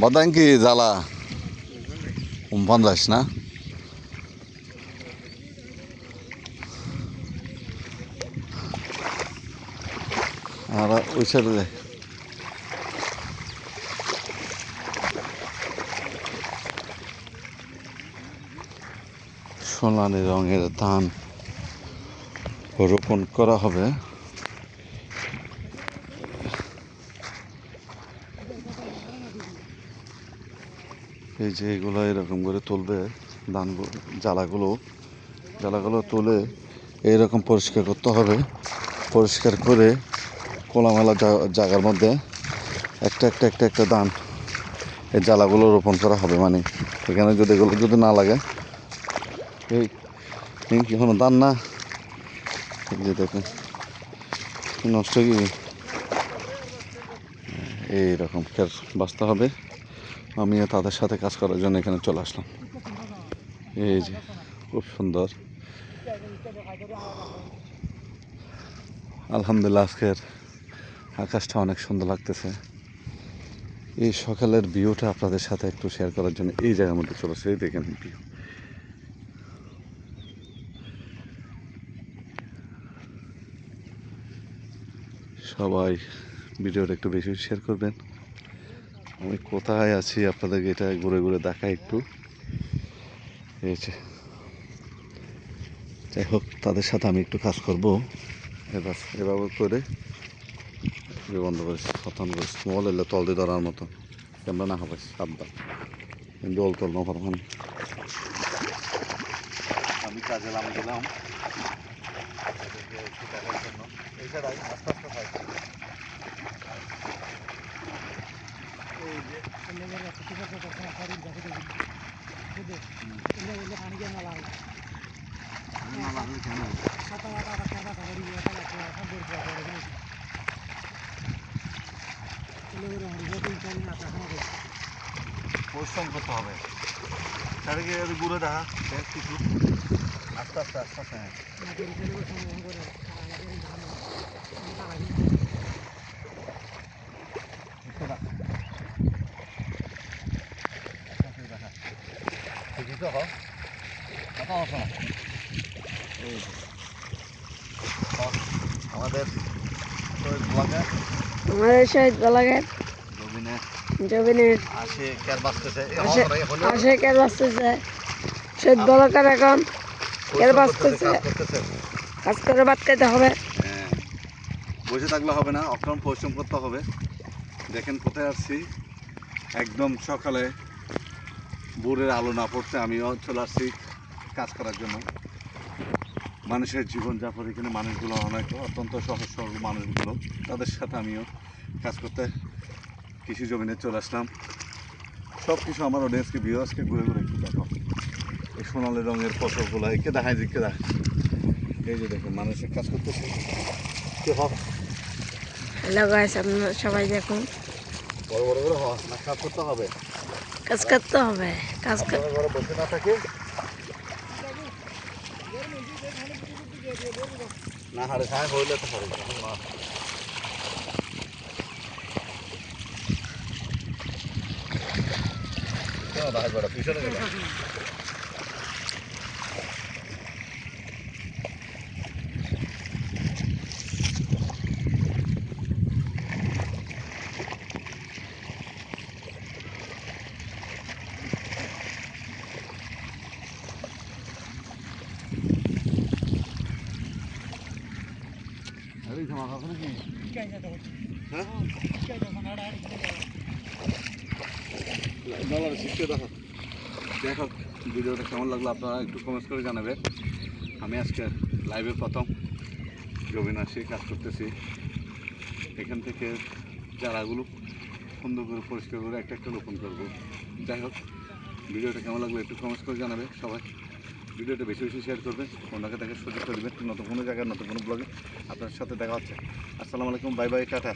Badanki jala umpan na ara ওই সাইডে যাই সোনালি রঙের ধান রোপণ করা হবে। এই যে এগুলো এরকম করে তুলবে ধান জ্বালাগুলো তুলে এইরকম পরিষ্কার করতে হবে। পরিষ্কার করে খোলামেলা জায়গার মধ্যে একটা ধান এই জ্বালাগুলো রোপণ করা হবে। মানে এখানে যদি এগুলো যদি না লাগে এই কি কোনো ধান না, যে দেখেন নষ্ট কি এইরকম ফের বাঁচতে হবে। আমিও তাদের সাথে কাজ করার জন্য এখানে চলে আসলাম। এই যে খুব সুন্দর, আলহামদুলিল্লাহ আজকের আকাশটা অনেক সুন্দর লাগতেছে। এই সকালের ভিউটা আপনাদের সাথে একটু শেয়ার করার জন্য এই জায়গার মধ্যে চলে আসছে। এই দেখেন ভিউ, সবাই ভিডিওটা একটু বেশি শেয়ার করবেন। আমি কোথায় আছি আপনাদেরকে এটা ঘুরে ঘুরে দেখাই একটু। এই যে যাই হোক, তাদের সাথে আমি একটু কাজ করবো। এভাবে করে বন্ধ করেছি, খতম করেছি। মোবাইল এলে তল দিয়ে ধরার মতো ক্যামেরা না হবে সাবধান, কিন্তু ওল তল না পারবেন। আমি কাজে নামছিলাম দেখার জন্য। এই সাইড আস্তে আস্তে থাকে পরিশ্রম করতে হবে। চারিদিকে ঘুরে দেখা কিছু আস্তে আস্তে আস্তে আস্তে আমাদের শহীদ বালাঘাট জমিনের আসে কেয়ার বাঁচতেছে শহীদ বালাঘাট এখন কেয়ার বাঁচতেছে, কাজ করে ভাত খাইতে হবে। বসে থাকলে হবে না, অক্রম পরিশ্রম করতে হবে। দেখেন কোথায় আসছি, একদম সকালে ভোরের আলো না পড়তে আমিও চলে আসছি কাজ করার জন্য। মানুষের জীবনযাপন এখানে মানুষগুলো অনেক অত্যন্ত সহজ সরল মানুষগুলো, তাদের সাথে আমিও কাজ করতে কৃষি জমিনে চলে আসলাম। সব কিছু আমার অডিয়েন্সকে ভিউয়ার্সকে ঘুরে ঘুরে একটু দেখো। এই সোনালি রঙের ফসলগুলো একে দেখায় এই যে দেখুন মানুষের কাজ করতেছে। হ্যালো গাইস, আপনারা সবাই দেখুন। বড় বড় করে না, কাজ করতে হবে, কাজ করতে হবে। ঘরে বসে না থাকে না হারে খায় হইলে তো পারে তখন না। পিছনে গেল দেখো ভিডিওটা কেমন লাগলো আপনারা একটু কমেন্ট করে জানাবেন। আমি আজকে লাইভের প্রথম জমিন আসি কাজ করতেছি। এখান থেকে চারাগুলো সুন্দর করে পরিষ্কার করে একটা রোপণ করবো। যাই হোক, ভিডিওটা কেমন লাগলো একটু কমেন্ট করে জানাবে সবাই। ভিডিওটা বেশি বেশি শেয়ার করবেন, অন্যকে দেখার সুযোগ করে দেবেন। নতুন কোনো জায়গায় নতুন কোনো ব্লগে আপনার সাথে দেখা হচ্ছে। আসসালামু আলাইকুম, বাই বাই, টাটা।